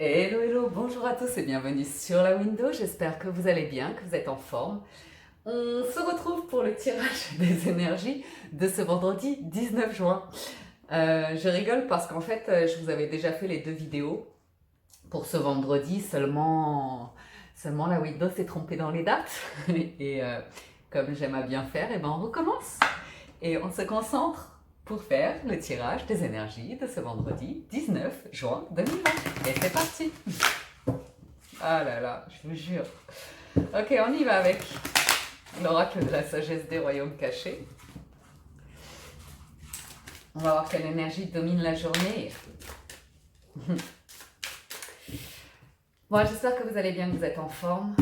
Hello, hello, bonjour à tous et bienvenue sur la window. J'espère que vous allez bien, que vous êtes en forme. On se retrouve pour le tirage des énergies de ce vendredi 19 juin. Je rigole parce qu'en fait, je vous avais déjà fait les deux vidéos pour ce vendredi, seulement la window s'est trompée dans les dates. Et comme j'aime à bien faire, et ben on recommence. Et on se concentre pour faire le tirage des énergies de ce vendredi 19 juin 2020. Et c'est parti! Ah là là, je vous jure. Ok, on y va avec l'oracle de la sagesse des royaumes cachés. On va voir quelle énergie domine la journée. Bon, j'espère que vous allez bien, que vous êtes en forme.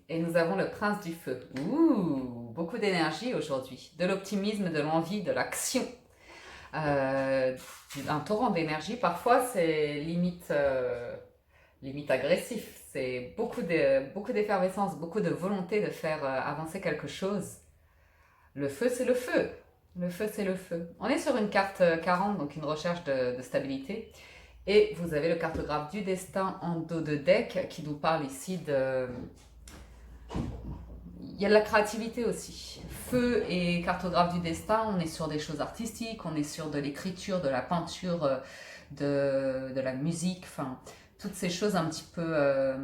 Et nous avons le prince du feu. Ouh, beaucoup d'énergie aujourd'hui. De l'optimisme, de l'envie, de l'action. Un torrent d'énergie, parfois c'est limite agressif. C'est beaucoup d'effervescence, beaucoup de volonté de faire avancer quelque chose. Le feu, c'est le feu. Le feu, c'est le feu. On est sur une carte 40, donc une recherche de stabilité. Et vous avez le cartographe du destin en dos de deck qui nous parle ici de... Il y a de la créativité aussi. Feu et cartographe du destin, on est sur des choses artistiques, on est sur de l'écriture, de la peinture, de la musique, enfin, toutes ces choses un petit peu,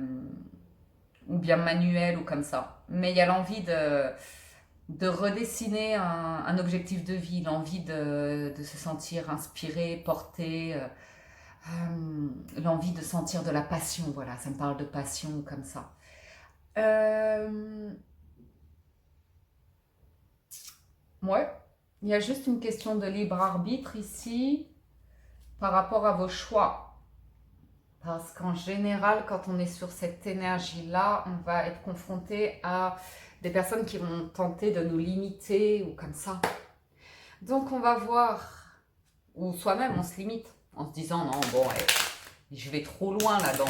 ou bien manuelles ou comme ça. Mais il y a l'envie de redessiner un objectif de vie, l'envie de se sentir inspiré, porté, l'envie de sentir de la passion, voilà, ça me parle de passion comme ça. Ouais, il y a juste une question de libre arbitre ici par rapport à vos choix. Parce qu'en général, quand on est sur cette énergie-là, on va être confronté à des personnes qui vont tenter de nous limiter ou comme ça. Donc on va voir, ou soi-même on se limite en se disant non, bon, je vais trop loin là-dedans.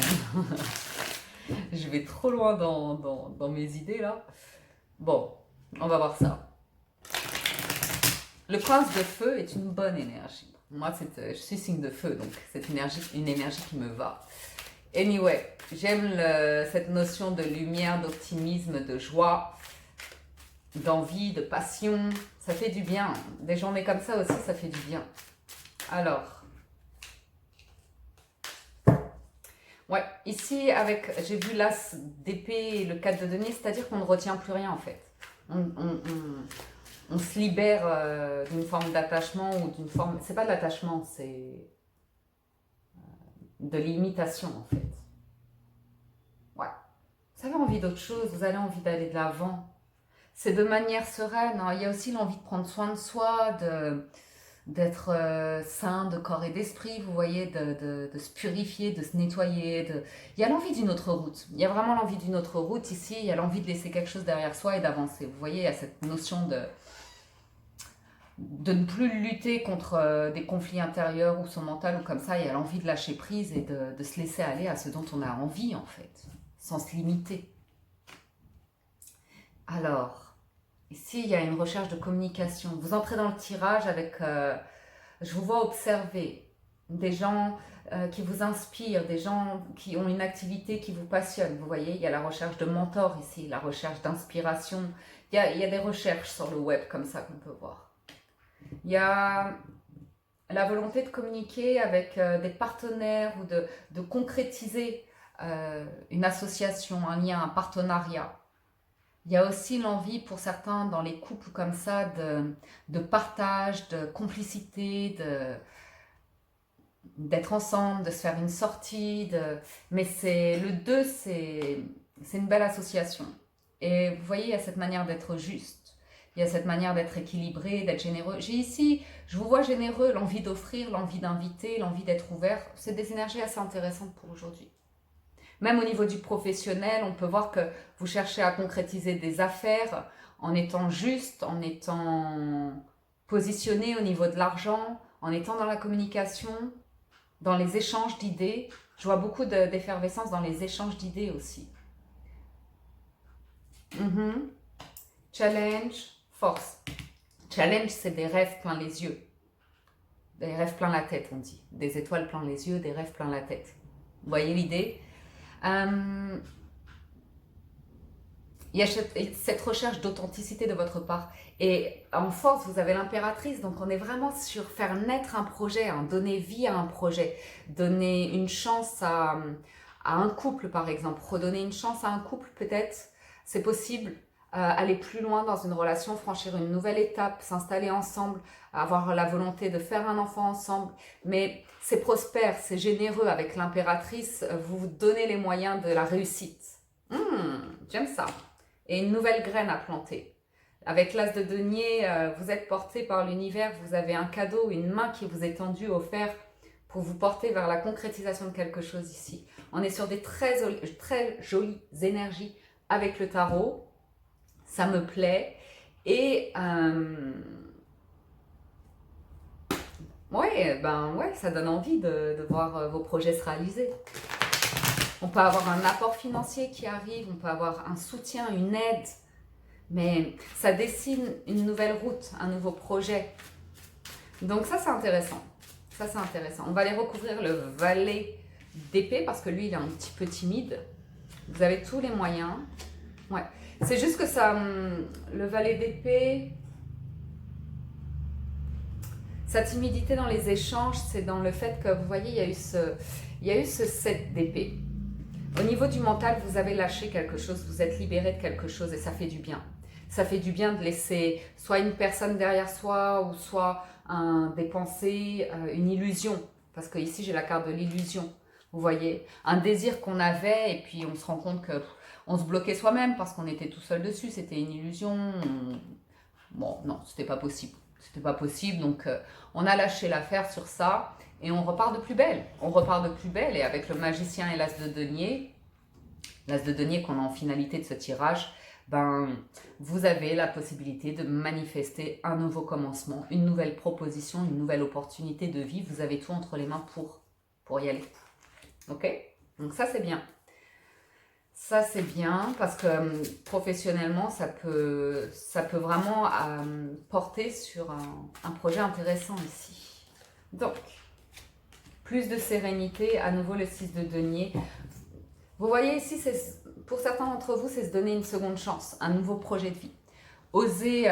Je vais trop loin dans mes idées là. Bon, on va voir ça. Le prince de feu est une bonne énergie. Moi, je suis signe de feu, donc c'est une énergie qui me va. Anyway, j'aime cette notion de lumière, d'optimisme, de joie, d'envie, de passion. Ça fait du bien. Des journées comme ça aussi, ça fait du bien. Alors, ouais, ici, j'ai vu l'as d'épée et le 4 de denier, c'est-à-dire qu'on ne retient plus rien en fait. On se libère d'une forme d'attachement ou d'une forme... C'est pas de l'attachement, c'est de l'imitation en fait. Ouais. Vous avez envie d'autre chose, vous avez envie d'aller de l'avant. C'est de manière sereine, hein. Il y a aussi l'envie de prendre soin de soi, d'être sain de corps et d'esprit, vous voyez, de se purifier, de se nettoyer. Il y a l'envie d'une autre route. Il y a vraiment l'envie d'une autre route ici. Il y a l'envie de laisser quelque chose derrière soi et d'avancer. Vous voyez, il y a cette notion de ne plus lutter contre des conflits intérieurs ou son mental ou comme ça. Il y a l'envie de lâcher prise et de se laisser aller à ce dont on a envie en fait, sans se limiter. Alors, ici, il y a une recherche de communication. Vous entrez dans le tirage avec... je vous vois observer des gens qui vous inspirent, des gens qui ont une activité qui vous passionne. Vous voyez, il y a la recherche de mentors ici, la recherche d'inspiration. Il y a des recherches sur le web comme ça qu'on peut voir. Il y a la volonté de communiquer avec des partenaires ou de concrétiser une association, un lien, un partenariat. Il y a aussi l'envie pour certains dans les couples comme ça de partage, de complicité, d'être ensemble, de se faire une sortie. Mais le 2, c'est une belle association. Et vous voyez, il y a cette manière d'être juste. Il y a cette manière d'être équilibré, d'être généreux. J'ai ici, je vous vois généreux, l'envie d'offrir, l'envie d'inviter, l'envie d'être ouvert. C'est des énergies assez intéressantes pour aujourd'hui. Même au niveau du professionnel, on peut voir que vous cherchez à concrétiser des affaires en étant juste, en étant positionné au niveau de l'argent, en étant dans la communication, dans les échanges d'idées. Je vois beaucoup d'effervescence dans les échanges d'idées aussi. Challenge, force. Challenge, c'est des rêves plein les yeux. Des rêves plein la tête, on dit. Des étoiles plein les yeux, des rêves plein la tête. Vous voyez l'idée? Il y a cette recherche d'authenticité de votre part. Et en force, vous avez l'impératrice, donc on est vraiment sur faire naître un projet, hein, donner vie à un projet, donner une chance à un couple par exemple, redonner une chance à un couple peut-être, c'est possible, aller plus loin dans une relation, franchir une nouvelle étape, s'installer ensemble, avoir la volonté de faire un enfant ensemble, mais c'est prospère, c'est généreux avec l'impératrice, vous vous donnez les moyens de la réussite. J'aime ça. Et une nouvelle graine à planter. Avec l'as de denier, vous êtes porté par l'univers, vous avez un cadeau, une main qui vous est tendue, offerte pour vous porter vers la concrétisation de quelque chose ici. On est sur des très jolies énergies avec le tarot, ça me plaît. Et ouais, ça donne envie de voir vos projets se réaliser. On peut avoir un apport financier qui arrive, on peut avoir un soutien, une aide, mais ça dessine une nouvelle route, un nouveau projet. Donc ça, c'est intéressant. Ça, c'est intéressant. On va aller recouvrir le valet d'épée parce que lui, il est un petit peu timide. Vous avez tous les moyens. Ouais. C'est juste que ça, le valet d'épée, sa timidité dans les échanges, c'est dans le fait que, vous voyez, il y a eu ce 7 d'épée. Au niveau du mental, vous avez lâché quelque chose, vous êtes libéré de quelque chose et ça fait du bien. Ça fait du bien de laisser soit une personne derrière soi ou soit des pensées, une illusion. Parce que ici, j'ai la carte de l'illusion. Vous voyez, un désir qu'on avait et puis on se rend compte qu'on se bloquait soi-même parce qu'on était tout seul dessus. C'était une illusion. Bon, non, c'était pas possible. C'était pas possible. Donc, on a lâché l'affaire sur ça. Et on repart de plus belle. On repart de plus belle. Et avec le magicien et l'as de denier qu'on a en finalité de ce tirage, vous avez la possibilité de manifester un nouveau commencement, une nouvelle proposition, une nouvelle opportunité de vie. Vous avez tout entre les mains pour y aller. Ok? Donc ça, c'est bien. Ça, c'est bien parce que professionnellement, ça peut vraiment porter sur un projet intéressant ici. Donc, plus de sérénité, à nouveau le 6 de denier. Vous voyez ici, pour certains d'entre vous, c'est se donner une seconde chance, un nouveau projet de vie. Oser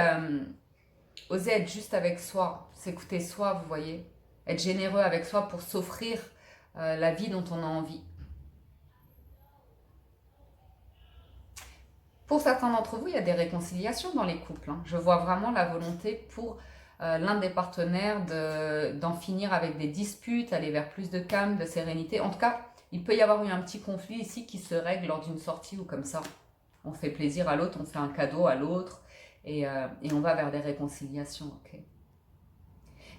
être juste avec soi, s'écouter soi, vous voyez. Être généreux avec soi pour s'offrir la vie dont on a envie. Pour certains d'entre vous, il y a des réconciliations dans les couples. Hein. Je vois vraiment la volonté pour l'un des partenaires d'en finir avec des disputes, aller vers plus de calme, de sérénité. En tout cas, il peut y avoir eu un petit conflit ici qui se règle lors d'une sortie ou comme ça. On fait plaisir à l'autre, on fait un cadeau à l'autre et on va vers des réconciliations. Okay.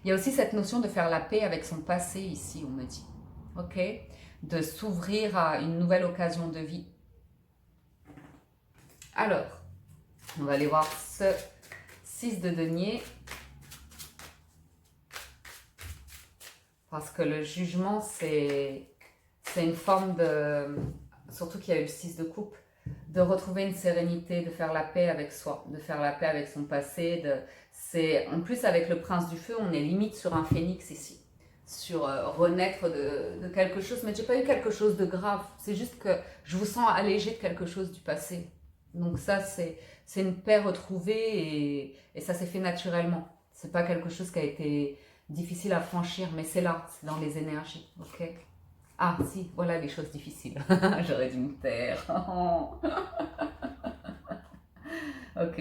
Il y a aussi cette notion de faire la paix avec son passé ici, on me dit. Okay. De s'ouvrir à une nouvelle occasion de vie. Alors, on va aller voir ce 6 de denier. Parce que le jugement, c'est une forme de... Surtout qu'il y a eu le 6 de coupe. De retrouver une sérénité, de faire la paix avec soi, de faire la paix avec son passé. En plus, avec le prince du feu, on est limite sur un phénix ici. Sur renaître de quelque chose. Mais j'ai pas eu quelque chose de grave. C'est juste que je vous sens allégé de quelque chose du passé. Donc ça, c'est une paix retrouvée et ça s'est fait naturellement. C'est pas quelque chose qui a été difficile à franchir, mais c'est là, c'est dans les énergies, ok? Ah si, voilà les choses difficiles. J'aurais dû me taire. Ok.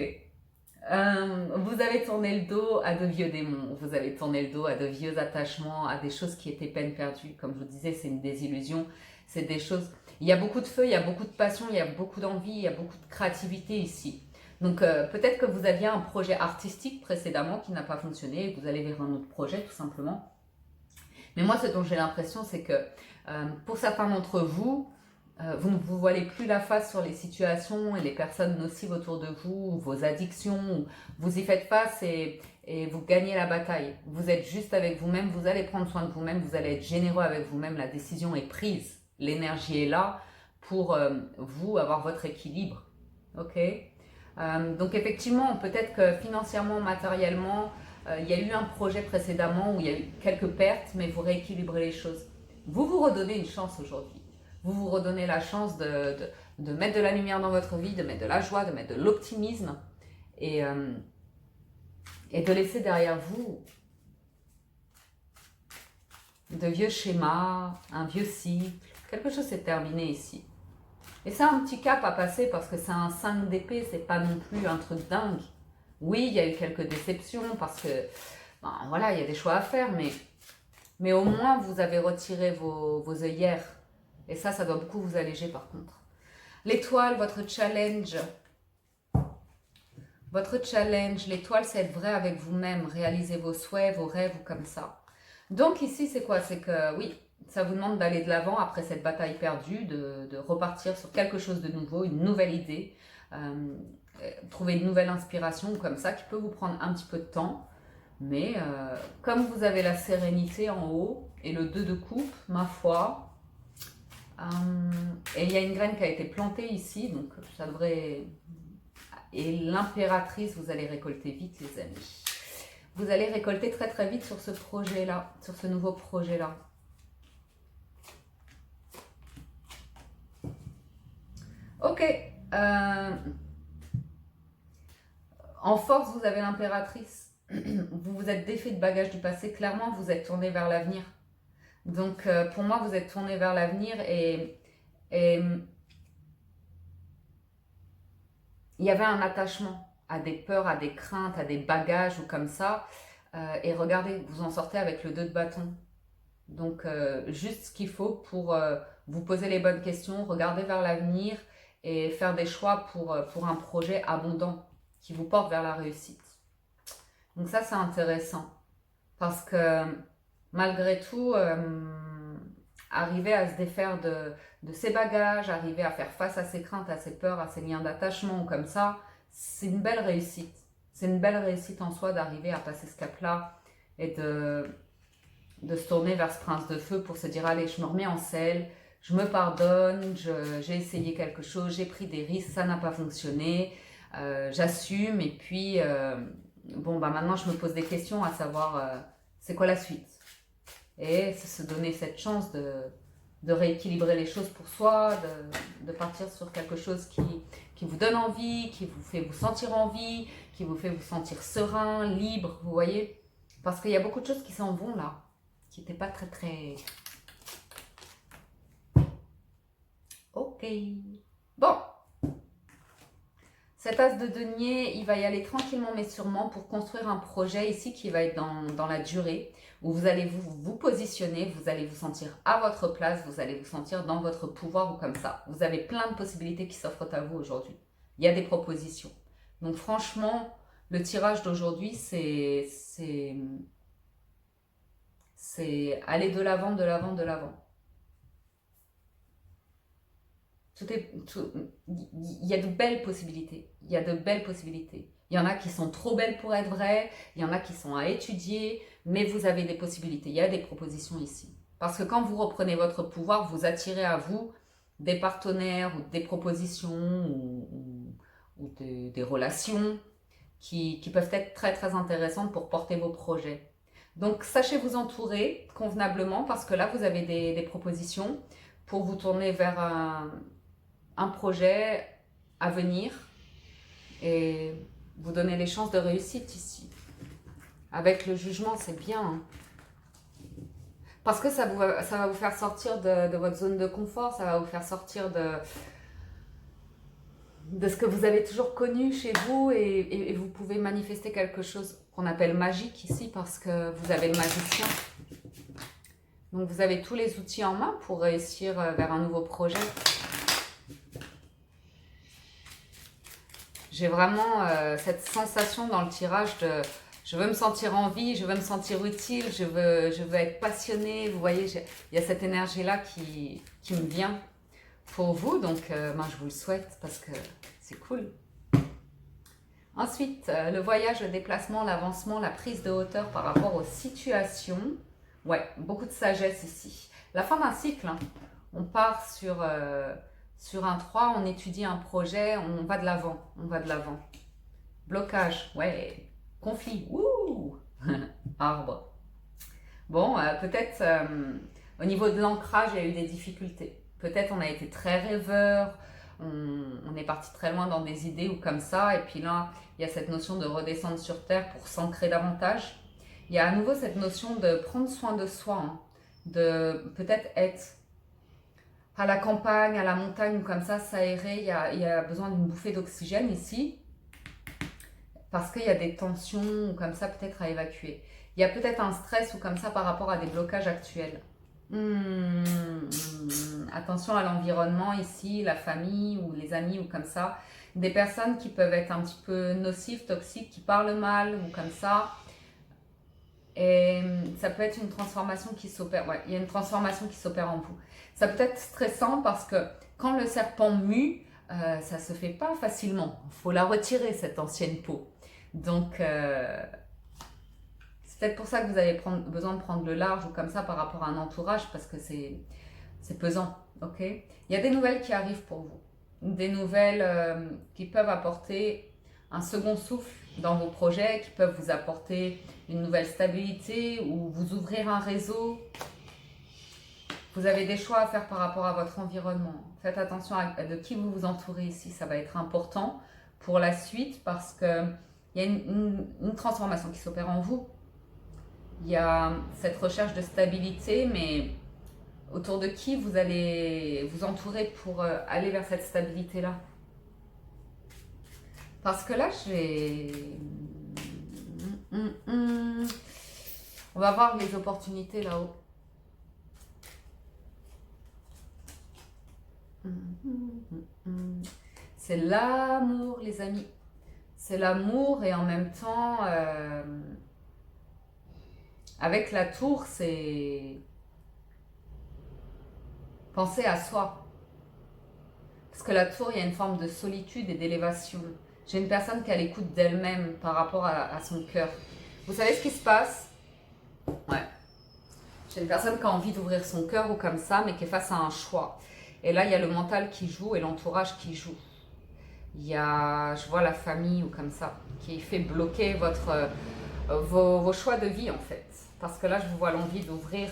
Vous avez tourné le dos à de vieux démons, vous avez tourné le dos à de vieux attachements, à des choses qui étaient peine perdue. Comme je vous disais, c'est une désillusion, c'est des choses... Il y a beaucoup de feu, il y a beaucoup de passion, il y a beaucoup d'envie, il y a beaucoup de créativité ici. Donc peut-être que vous aviez un projet artistique précédemment qui n'a pas fonctionné et que vous allez vers un autre projet tout simplement. Mais moi, ce dont j'ai l'impression, c'est que pour certains d'entre vous, vous ne vous voilez plus la face sur les situations et les personnes nocives autour de vous, vos addictions, vous y faites face et vous gagnez la bataille. Vous êtes juste avec vous-même, vous allez prendre soin de vous-même, vous allez être généreux avec vous-même, la décision est prise, l'énergie est là pour vous avoir votre équilibre. Ok? Donc effectivement, peut-être que financièrement, matériellement, il y a eu un projet précédemment où il y a eu quelques pertes, mais vous rééquilibrez les choses. Vous vous redonnez une chance aujourd'hui. vous vous redonnez la chance de mettre de la lumière dans votre vie, de mettre de la joie, de mettre de l'optimisme et de laisser derrière vous de vieux schémas, un vieux cycle, quelque chose s'est terminé ici. Et c'est un petit cap à passer parce que c'est un 5 d'épée, c'est pas non plus un truc dingue. Oui, il y a eu quelques déceptions parce que, ben, voilà, il y a des choix à faire, mais au moins vous avez retiré vos œillères. Et ça doit beaucoup vous alléger par contre. L'étoile, votre challenge, l'étoile, c'est être vrai avec vous-même, réaliser vos souhaits, vos rêves ou comme ça. Donc ici, c'est quoi? C'est que oui, ça vous demande d'aller de l'avant après cette bataille perdue, de repartir sur quelque chose de nouveau, une nouvelle idée, trouver une nouvelle inspiration ou comme ça, qui peut vous prendre un petit peu de temps. Mais comme vous avez la sérénité en haut et le 2 de coupe, ma foi, et il y a une graine qui a été plantée ici, donc ça devrait... Et l'impératrice, vous allez récolter vite les amis. Vous allez récolter très très vite sur ce projet-là, sur ce nouveau projet-là. Ok. En force, vous avez l'impératrice. Vous vous êtes défait de bagages du passé. Clairement, vous êtes tourné vers l'avenir. Donc, pour moi, vous êtes tourné vers l'avenir et il y avait un attachement à des peurs, à des craintes, à des bagages ou comme ça. Et regardez, vous en sortez avec le 2 de bâton. Donc, juste ce qu'il faut pour vous poser les bonnes questions, regarder vers l'avenir et faire des choix pour un projet abondant qui vous porte vers la réussite. Donc ça, c'est intéressant parce que malgré tout, arriver à se défaire de ses bagages, arriver à faire face à ses craintes, à ses peurs, à ses liens d'attachement comme ça, c'est une belle réussite. C'est une belle réussite en soi d'arriver à passer ce cap-là et de se tourner vers ce prince de feu pour se dire allez, je me remets en selle, je me pardonne, j'ai essayé quelque chose, j'ai pris des risques, ça n'a pas fonctionné, j'assume et puis bon bah maintenant je me pose des questions à savoir c'est quoi la suite. Et c'est se donner cette chance de rééquilibrer les choses pour soi, de partir sur quelque chose qui vous donne envie, qui vous fait vous sentir en vie, qui vous fait vous sentir serein, libre, vous voyez. Parce qu'il y a beaucoup de choses qui s'en vont là, qui n'étaient pas très très... Ok. Bon. Cet as de denier, il va y aller tranquillement mais sûrement pour construire un projet ici qui va être dans la durée, où vous allez vous positionner, vous allez vous sentir à votre place, vous allez vous sentir dans votre pouvoir ou comme ça. Vous avez plein de possibilités qui s'offrent à vous aujourd'hui. Il y a des propositions. Donc franchement, le tirage d'aujourd'hui, c'est aller de l'avant, de l'avant, de l'avant. Il y a de belles possibilités. Il y a de belles possibilités. Il y en a qui sont trop belles pour être vraies. Il y en a qui sont à étudier. Mais vous avez des possibilités. Il y a des propositions ici. Parce que quand vous reprenez votre pouvoir, vous attirez à vous des partenaires ou des propositions ou des relations qui peuvent être très très intéressantes pour porter vos projets. Donc sachez vous entourer convenablement parce que là vous avez des propositions pour vous tourner vers un projet à venir et vous donner les chances de réussite ici. Avec le jugement, c'est bien. Hein. Parce que ça va vous faire sortir de votre zone de confort, ça va vous faire sortir de ce que vous avez toujours connu chez vous et vous pouvez manifester quelque chose qu'on appelle magique ici parce que vous avez le magicien. Donc vous avez tous les outils en main pour réussir vers un nouveau projet. J'ai vraiment cette sensation dans le tirage de je veux me sentir en vie, je veux me sentir utile, je veux être passionnée. Vous voyez, il y a cette énergie-là qui me vient pour vous. Donc, moi, je vous le souhaite parce que c'est cool. Ensuite, le voyage, le déplacement, l'avancement, la prise de hauteur par rapport aux situations. Ouais, beaucoup de sagesse ici. La fin d'un cycle, hein. On part sur un 3, on étudie un projet, on va de l'avant, on va de l'avant. Blocage, ouais. Conflit, ouh. Arbre. Bon, peut-être au niveau de l'ancrage, il y a eu des difficultés. peut-être on a été très rêveur, on est parti très loin dans des idées ou comme ça, et puis là, il y a cette notion de redescendre sur terre pour s'ancrer davantage. Il y a à nouveau cette notion de prendre soin de soi, hein, de peut-être être à la campagne, à la montagne ou comme ça, s'aérer. Il y a besoin d'une bouffée d'oxygène ici, parce qu'il y a des tensions ou comme ça peut-être à évacuer. Il y a peut-être un stress ou comme ça par rapport à des blocages actuels. Attention à l'environnement ici, la famille ou les amis ou comme ça. Des personnes qui peuvent être un petit peu nocives, toxiques, qui parlent mal ou comme ça. Et ça peut être une transformation qui s'opère. Ouais, il y a une transformation qui s'opère en vous. Ça peut être stressant parce que quand le serpent mue, ça se fait pas facilement. Il faut la retirer, cette ancienne peau. Donc, c'est peut-être pour ça que vous avez besoin de prendre le large ou comme ça par rapport à un entourage parce que c'est pesant. Ok. Il y a des nouvelles qui arrivent pour vous. Des nouvelles qui peuvent apporter un second souffle dans vos projets, qui peuvent vous apporter une nouvelle stabilité ou vous ouvrir un réseau. Vous avez des choix à faire par rapport à votre environnement. Faites attention de qui vous vous entourez ici, ça va être important pour la suite parce qu'il y a une transformation qui s'opère en vous. Il y a cette recherche de stabilité, mais autour de qui vous allez vous entourer pour aller vers cette stabilité-là. Parce que là, j'ai... On va voir les opportunités là-haut. C'est l'amour, les amis. C'est l'amour et en même temps, avec la tour, c'est penser à soi. Parce que la tour, il y a une forme de solitude et d'élévation. J'ai une personne qui est à l'écoute d'elle-même par rapport à son cœur. Vous savez ce qui se passe? Ouais. J'ai une personne qui a envie d'ouvrir son cœur ou comme ça, mais qui est face à un choix. Et là, il y a le mental qui joue et l'entourage qui joue. Il y a, je vois la famille ou comme ça, qui fait bloquer vos choix de vie en fait. Parce que là, je vous vois l'envie d'ouvrir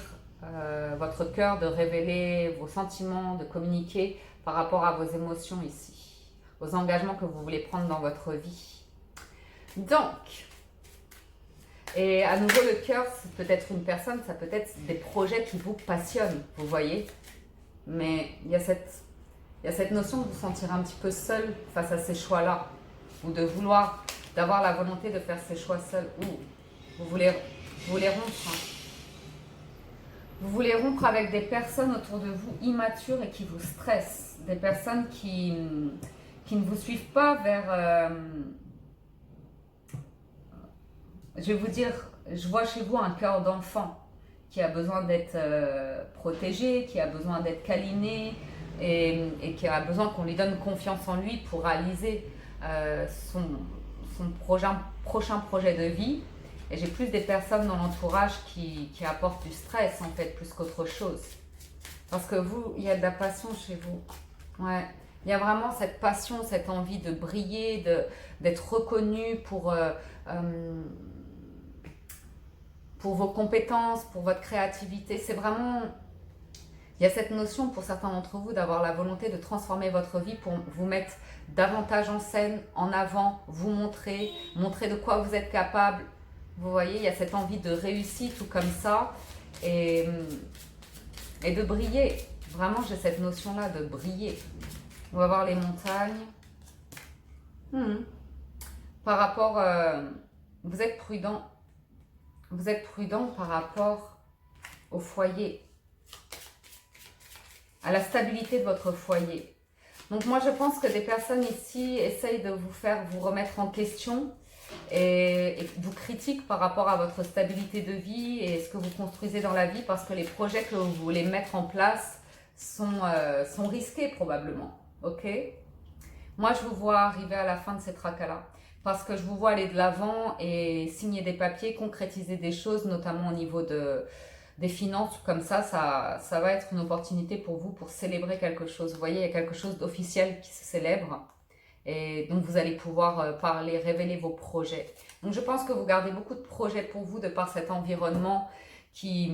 votre cœur, de révéler vos sentiments, de communiquer par rapport à vos émotions ici, aux engagements que vous voulez prendre dans votre vie. Donc, et à nouveau, le cœur, c'est peut-être une personne, ça peut être des projets qui vous passionnent, vous voyez. Mais il y a cette notion de vous sentir un petit peu seul face à ces choix-là, ou de vouloir, d'avoir la volonté de faire ces choix seul, ou vous voulez rompre. Hein. Vous voulez rompre avec des personnes autour de vous immatures et qui vous stressent, des personnes qui ne vous suivent pas vers... je vais vous dire, je vois chez vous un cœur d'enfant qui a besoin d'être protégé, qui a besoin d'être câliné et qui a besoin qu'on lui donne confiance en lui pour réaliser son prochain projet de vie. Et j'ai plus des personnes dans l'entourage qui apportent du stress en fait, plus qu'autre chose. Parce que vous, il y a de la passion chez vous. Ouais. Il y a vraiment cette passion, cette envie de briller, d'être reconnu pour vos compétences, pour votre créativité. C'est vraiment... Il y a cette notion pour certains d'entre vous d'avoir la volonté de transformer votre vie pour vous mettre davantage en scène, en avant, vous montrer de quoi vous êtes capable. Vous voyez, il y a cette envie de réussite ou comme ça et de briller. Vraiment, j'ai cette notion-là de briller. On va voir les montagnes. Par rapport... vous êtes prudent. Vous êtes prudent par rapport au foyer, à la stabilité de votre foyer. Donc moi, je pense que des personnes ici essayent de vous remettre en question et vous critiquent par rapport à votre stabilité de vie et ce que vous construisez dans la vie parce que les projets que vous voulez mettre en place sont risqués probablement. Ok? Moi, je vous vois arriver à la fin de ces tracas-là. Parce que je vous vois aller de l'avant et signer des papiers, concrétiser des choses, notamment au niveau des finances. Comme ça va être une opportunité pour vous pour célébrer quelque chose. Vous voyez, il y a quelque chose d'officiel qui se célèbre. Et donc, vous allez pouvoir parler, révéler vos projets. Donc, je pense que vous gardez beaucoup de projets pour vous de par cet environnement qui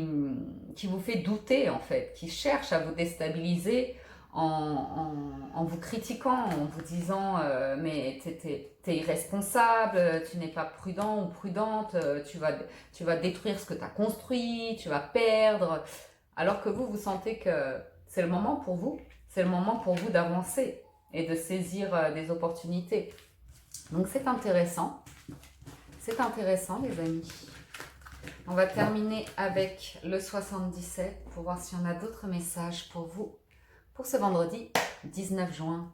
vous fait douter, en fait, qui cherche à vous déstabiliser en vous critiquant, en vous disant mais t'es irresponsable, tu n'es pas prudent ou prudente, tu vas détruire ce que tu as construit, tu vas perdre. Alors que vous sentez que c'est le moment pour vous, c'est le moment pour vous d'avancer et de saisir des opportunités. Donc c'est intéressant les amis. On va terminer avec le 77 pour voir s'il y en a d'autres messages pour vous pour ce vendredi 19 juin.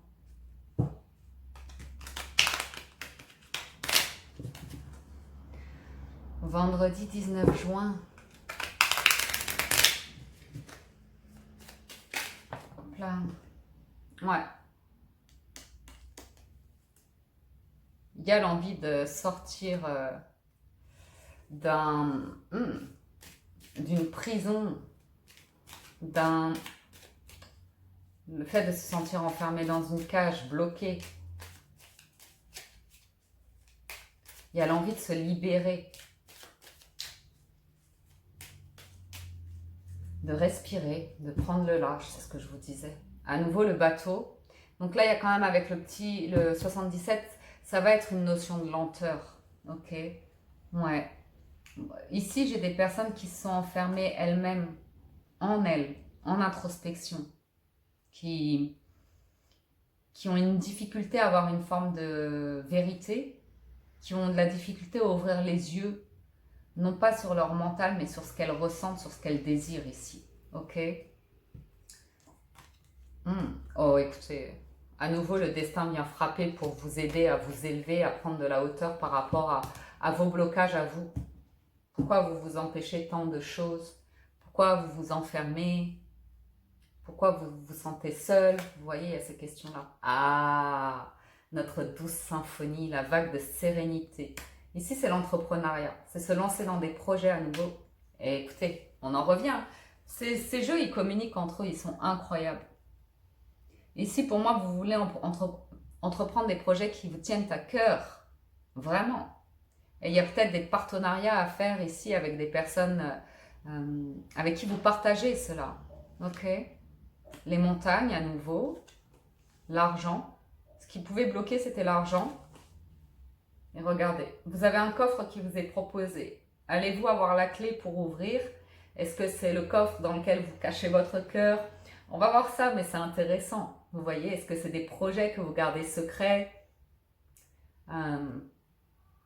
Vendredi 19 juin. Hop là. Ouais. Il y a l'envie de sortir d'une prison, le fait de se sentir enfermé dans une cage, bloqué. Il y a l'envie de se libérer, de respirer, de prendre le large, c'est ce que je vous disais. À nouveau le bateau. Donc là, il y a quand même avec le 77, ça va être une notion de lenteur. Ok? Ouais. Ici, j'ai des personnes qui sont enfermées elles-mêmes, en introspection, qui ont une difficulté à avoir une forme de vérité, qui ont de la difficulté à ouvrir les yeux, non pas sur leur mental, mais sur ce qu'elles ressentent, sur ce qu'elles désirent ici. Ok? Oh, écoutez, à nouveau, le destin vient frapper pour vous aider à vous élever, à prendre de la hauteur par rapport à vos blocages à vous. Pourquoi vous vous empêchez tant de choses? Pourquoi vous vous enfermez? Pourquoi vous vous sentez seul? Vous voyez, il y a ces questions-là. Ah, notre douce symphonie, la vague de sérénité. Ici, c'est l'entrepreneuriat. C'est se lancer dans des projets à nouveau. Et écoutez, on en revient. Ces jeux, ils communiquent entre eux, ils sont incroyables. Ici, pour moi, vous voulez entreprendre des projets qui vous tiennent à cœur. Vraiment. Et il y a peut-être des partenariats à faire ici avec des personnes avec qui vous partagez cela. Ok? Les montagnes à nouveau. L'argent. Ce qui pouvait bloquer, c'était l'argent. Et regardez, vous avez un coffre qui vous est proposé. Allez-vous avoir la clé pour ouvrir? Est-ce que c'est le coffre dans lequel vous cachez votre cœur? On va voir ça, mais c'est intéressant. Vous voyez, est-ce que c'est des projets que vous gardez secrets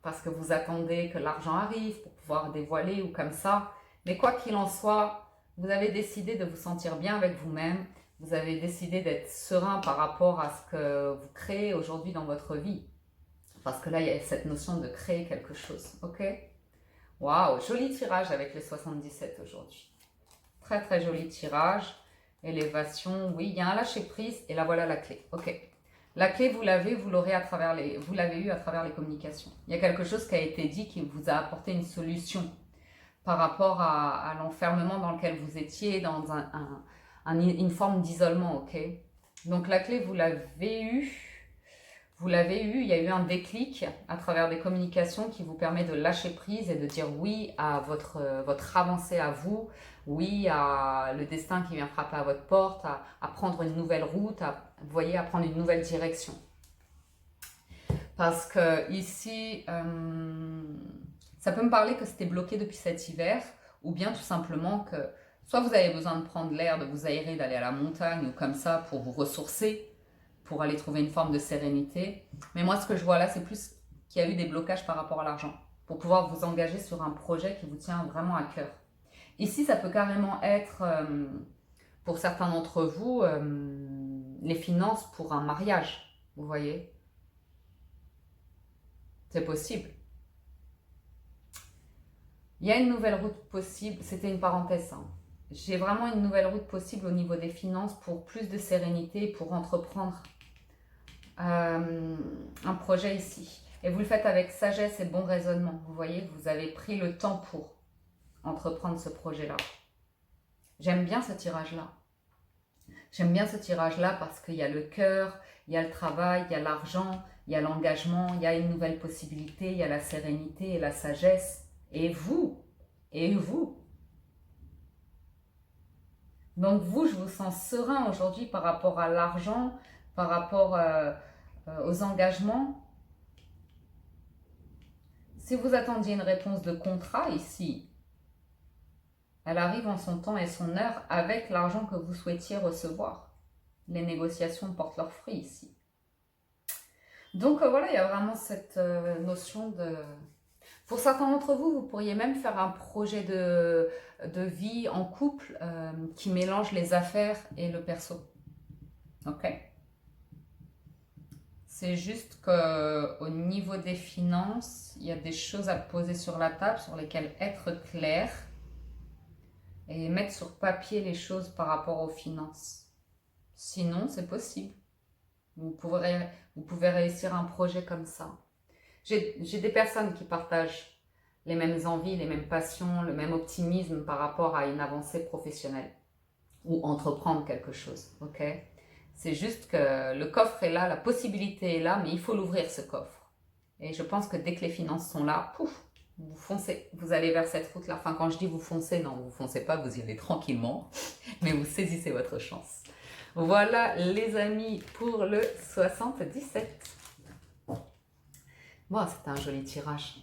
parce que vous attendez que l'argent arrive pour pouvoir dévoiler ou comme ça? Mais quoi qu'il en soit, vous avez décidé de vous sentir bien avec vous-même. Vous avez décidé d'être serein par rapport à ce que vous créez aujourd'hui dans votre vie. Parce que là, il y a cette notion de créer quelque chose. Ok? Waouh, joli tirage avec le 77 aujourd'hui. Très, très joli tirage. Élévation, oui, il y a un lâcher-prise et là, voilà la clé. Ok. La clé, vous l'avez eu à travers les communications. Il y a quelque chose qui a été dit qui vous a apporté une solution par rapport à l'enfermement dans lequel vous étiez, dans une forme d'isolement, ok? Donc la clé, vous l'avez eu. Il y a eu un déclic à travers des communications qui vous permet de lâcher prise et de dire oui à votre avancée à vous, oui à le destin qui vient frapper à votre porte, à prendre une nouvelle route, vous voyez, à prendre une nouvelle direction. Parce que ici, ça peut me parler que c'était bloqué depuis cet hiver, ou bien tout simplement que soit vous avez besoin de prendre l'air, de vous aérer, d'aller à la montagne ou comme ça pour vous ressourcer, pour aller trouver une forme de sérénité. Mais moi, ce que je vois là, c'est plus qu'il y a eu des blocages par rapport à l'argent, pour pouvoir vous engager sur un projet qui vous tient vraiment à cœur. Ici, ça peut carrément être, pour certains d'entre vous, les finances pour un mariage, vous voyez. C'est possible. Il y a une nouvelle route possible, c'était une parenthèse, hein. J'ai vraiment une nouvelle route possible au niveau des finances pour plus de sérénité, pour entreprendre un projet ici. Et vous le faites avec sagesse et bon raisonnement. Vous voyez, vous avez pris le temps pour entreprendre ce projet-là. J'aime bien ce tirage-là. J'aime bien ce tirage-là parce qu'il y a le cœur, il y a le travail, il y a l'argent, il y a l'engagement, il y a une nouvelle possibilité, il y a la sérénité et la sagesse. Et vous, Donc vous, je vous sens serein aujourd'hui par rapport à l'argent, par rapport aux engagements. Si vous attendiez une réponse de contrat ici, elle arrive en son temps et son heure avec l'argent que vous souhaitiez recevoir. Les négociations portent leurs fruits ici. Donc voilà, il y a vraiment cette notion de... Pour certains d'entre vous, vous pourriez même faire un projet de vie en couple qui mélange les affaires et le perso. Ok? C'est juste qu'au niveau des finances, il y a des choses à poser sur la table sur lesquelles être clair et mettre sur papier les choses par rapport aux finances. Sinon, c'est possible. Vous pouvez réussir un projet comme ça. J'ai des personnes qui partagent les mêmes envies, les mêmes passions, le même optimisme par rapport à une avancée professionnelle ou entreprendre quelque chose. Ok? C'est juste que le coffre est là, la possibilité est là, mais il faut l'ouvrir ce coffre. Et je pense que dès que les finances sont là, pouf, vous foncez, vous allez vers cette route-là. Enfin, quand je dis vous foncez, non, vous foncez pas, vous y allez tranquillement, mais vous saisissez votre chance. Voilà les amis pour le 77. Bon, c'est un joli tirage.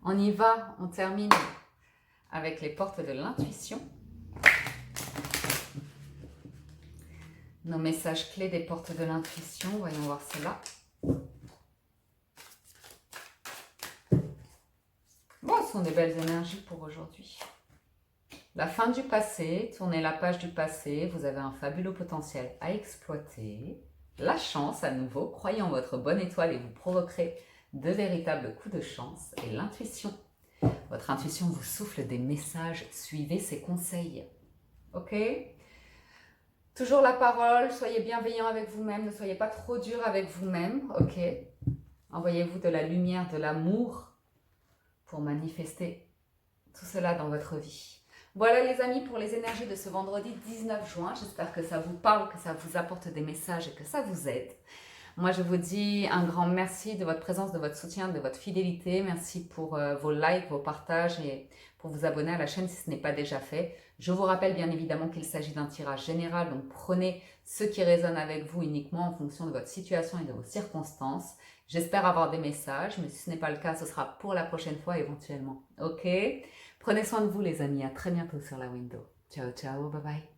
On y va, on termine avec les portes de l'intuition. Nos messages clés des portes de l'intuition, voyons voir cela. Bon, ce sont des belles énergies pour aujourd'hui. La fin du passé, tournez la page du passé, vous avez un fabuleux potentiel à exploiter. La chance à nouveau, croyez en votre bonne étoile et vous provoquerez de véritables coups de chance. Et l'intuition, votre intuition vous souffle des messages, suivez ses conseils. Ok ? Toujours la parole, soyez bienveillant avec vous-même, ne soyez pas trop dur avec vous-même, ok? Envoyez-vous de la lumière, de l'amour pour manifester tout cela dans votre vie. Voilà les amis pour les énergies de ce vendredi 19 juin. J'espère que ça vous parle, que ça vous apporte des messages et que ça vous aide. Moi, je vous dis un grand merci de votre présence, de votre soutien, de votre fidélité. Merci pour vos likes, vos partages et pour vous abonner à la chaîne si ce n'est pas déjà fait. Je vous rappelle bien évidemment qu'il s'agit d'un tirage général, donc prenez ce qui résonne avec vous uniquement en fonction de votre situation et de vos circonstances. J'espère avoir des messages, mais si ce n'est pas le cas, ce sera pour la prochaine fois éventuellement. Ok ? Prenez soin de vous les amis, à très bientôt sur la window. Ciao, ciao, bye bye.